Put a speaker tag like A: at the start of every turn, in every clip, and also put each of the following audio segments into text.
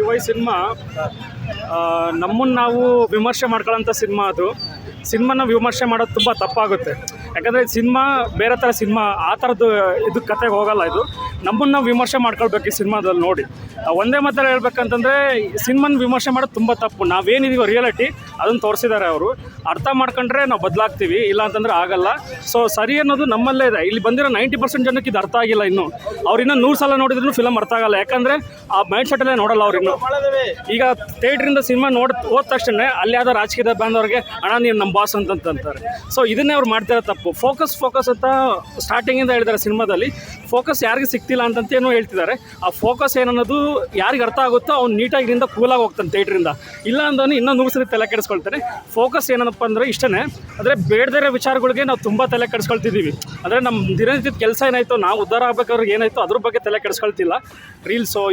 A: ಯುವ ಸಿನಿಮಾ ನಮ್ಮನ್ನು ನಾವು ವಿಮರ್ಶೆ ಮಾಡ್ಕೊಳ್ಳೋಂಥ ಸಿನಿಮಾ. ಅದು ಸಿನಿಮಾನ ವಿಮರ್ಶೆ ಮಾಡೋದು ತುಂಬ ತಪ್ಪಾಗುತ್ತೆ. ಯಾಕಂದರೆ ಸಿನಿಮಾ ಬೇರೆ ಥರ ಸಿನಿಮಾ, ಆ ಥರದ್ದು ಇದು ಕತೆಗೆ ಹೋಗಲ್ಲ. ಇದು ನಮ್ಮನ್ನು ನಾವು ವಿಮರ್ಶೆ ಮಾಡ್ಕೊಳ್ಬೇಕು ಈ ಸಿನಿಮಾದಲ್ಲಿ ನೋಡಿ. ಒಂದೇ ಮಾತಲ್ಲಿ ಹೇಳ್ಬೇಕಂತಂದರೆ ಸಿನಿಮಾನ ವಿಮರ್ಶೆ ಮಾಡೋದು ತುಂಬ ತಪ್ಪು. ನಾವೇನಿದೀವೋ ರಿಯಾಲಿಟಿ ಅದನ್ನು ತೋರಿಸಿದ್ದಾರೆ ಅವರು. ಅರ್ಥ ಮಾಡ್ಕೊಂಡ್ರೆ ನಾವು ಬದಲಾಗ್ತೀವಿ, ಇಲ್ಲ ಅಂತಂದರೆ ಆಗಲ್ಲ. ಸೊ ಸರಿ ಅನ್ನೋದು ನಮ್ಮಲ್ಲೇ ಇದೆ. ಇಲ್ಲಿ ಬಂದಿರೋ 90% ಜನಕ್ಕೆ ಇದು ಅರ್ಥ ಆಗಿಲ್ಲ. ಇನ್ನು ಅವ್ರು ಇನ್ನೂ 100 ಸಲ ನೋಡಿದ್ರು ಫಿಲಮ್ ಅರ್ಥ ಆಗಲ್ಲ. ಯಾಕಂದರೆ ಆ ಮೈಂಡ್ ಸೆಟ್ಟಲ್ಲೇ ನೋಡಲ್ಲ ಅವ್ರು ಇನ್ನೂ. ಈಗ ಥಿಯೇಟ್ರಿಂದ ಸಿನಿಮಾ ಹೋದ ತಕ್ಷಣ ಅಲ್ಲಿ ಯಾವುದೋ ರಾಜಕೀಯದ ಬಂದವ್ರಿಗೆ ಅಣ್ಣ ನೀವು ನಮ್ಮ ಬಾಸ್ ಅಂತಂತಾರೆ. ಸೊ ಇದನ್ನೇ ಅವ್ರು ಮಾಡ್ತಿರೋ ತಪ್ಪು. ಫೋಕಸ್ ಅಂತ ಸ್ಟಾರ್ಟಿಂಗಿಂದ ಹೇಳಿದ್ದಾರೆ ಸಿನಿಮಾದಲ್ಲಿ. ಫೋಕಸ್ ಯಾರಿಗೆ ಸಿಗ್ತಿಲ್ಲ ಅಂತಂತೇನೋ ಹೇಳ್ತಿದ್ದಾರೆ. ಆ ಫೋಕಸ್ ಏನನ್ನೋದು ಯಾರಿಗೆ ಅರ್ಥ ಆಗುತ್ತೋ ಅವ್ನು ನೀಟಾಗಿರಿಂದ ಕೂಲಾಗಿ ಹೋಗ್ತಾನೆ ಥಿಯೇಟ್ರಿಂದ. ಇಲ್ಲ ಅಂದವನು ಇನ್ನೂ 100 ಸರಿ ತಲೆ ಕೆಡಿಸ್ಕೊಳ್ತಾನೆ. ಫೋಕಸ್ ಏನಪ್ಪ ಅಂದರೆ ಇಷ್ಟೇ, ಅಂದರೆ ಬೇಡದಿರೋ ವಿಚಾರಗಳಿಗೆ ನಾವು ತುಂಬ ತಲೆ ಕೆಡಿಸ್ಕೊಳ್ತಿದ್ದೀವಿ. ಅಂದರೆ ನಮ್ಮ ದಿನನಿತ್ಯದ ಕೆಲಸ ಏನಾಯಿತು, ನಾವು ಉದ್ಧಾರ ಆಗ್ಬೇಕಾದ್ರೆ ಏನಾಯಿತು ಅದ್ರ ಬಗ್ಗೆ ತಲೆ ಕೆಡಿಸ್ಕೊಳ್ತಿಲ್ಲ. ರೀಲ್ಸು,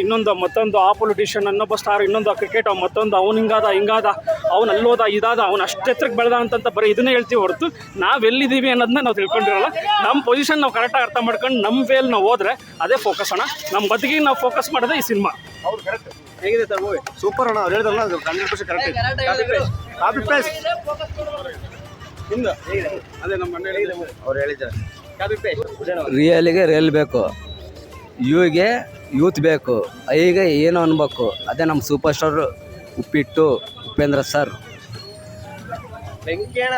A: ಮತ್ತೊಂದು ಆ ಪೊಲಿಟಿಷಿಯನ್, ಇನ್ನೊಬ್ಬ ಸ್ಟಾರ್, ಇನ್ನೊಂದು ಕ್ರಿಕೆಟ್, ಮತ್ತೊಂದು ಅವ್ನು ಹಿಂಗಾದ ಅವ್ನು ಅಲ್ಲೋದ ಇದಾದ ಅವ್ನು ಅಷ್ಟು ಎತ್ತರಕ್ಕೆ ಬೆಳೆದ ಅಂತ ಬರೀ ಇದನ್ನೇ ಹೇಳ್ತೀವಿ ಹೊರತು ನಾವೆಲ್ಲಿದ್ದೀವಿ ಅನ್ನೋದನ್ನ ನಾವು ತಿಳ್ಕೊಂಡಿರಲ್ಲ. ನಮ್ಮ ಪೊಸಿಷನ್ ನಾವು ಕರೆಕ್ಟಾಗಿ ಅರ್ಥ ಮಾಡ್ಕೊಂಡು ನಮ್ಮ ವೇಲ್ ನಾವು ಹೋದ್ರೆ ಅದೇ ಫೋಕಸ್ ಅಣ್ಣ. ನಮ್ಮ ಬದುಕಿಗೆ ನಾವು ಫೋಕಸ್ ಮಾಡೋದೇ ಈ ಸಿನಿಮಾ.
B: ಹೌದು, ಕರೆಕ್ಟ್. ಹೇಗಿದೆ ಸರ್ ಮೂವಿ? ಸೂಪರ್ ಅಣ್ಣ. ಅವ್ರು ಹೇಳಿದ್ರಲ್ಲ 100% ಕರೆಕ್ಟ್. ಕಾಪಿ ಪೇಸ್ಟ್ ಹೇಗಿದೆ? ಅದೇ ನಮ್ಮ ಅಣ್ಣ ಹೇಳಿದೆ, ಅವ್ರು ಹೇಳಿದ್ದಾರೆ ಕಾಪಿ ಪೇಸ್ಟ್.
C: ರಿಯಲಿಗೆ ರಿಯಲ್ ಬೇಕು, ಯುವಿಗೆ ಯೂತ್ ಬೇಕು, ಐಗೆ ಏನು ಅನ್ಬೇಕು. ಅದೇ ನಮ್ಮ ಸೂಪರ್ ಸ್ಟಾರ್ ಉಪ್ಪಿಟ್ಟು ಉಪೇಂದ್ರ ಸರ್.
B: ಬೆಂಕಿ ಅಣ್ಣ.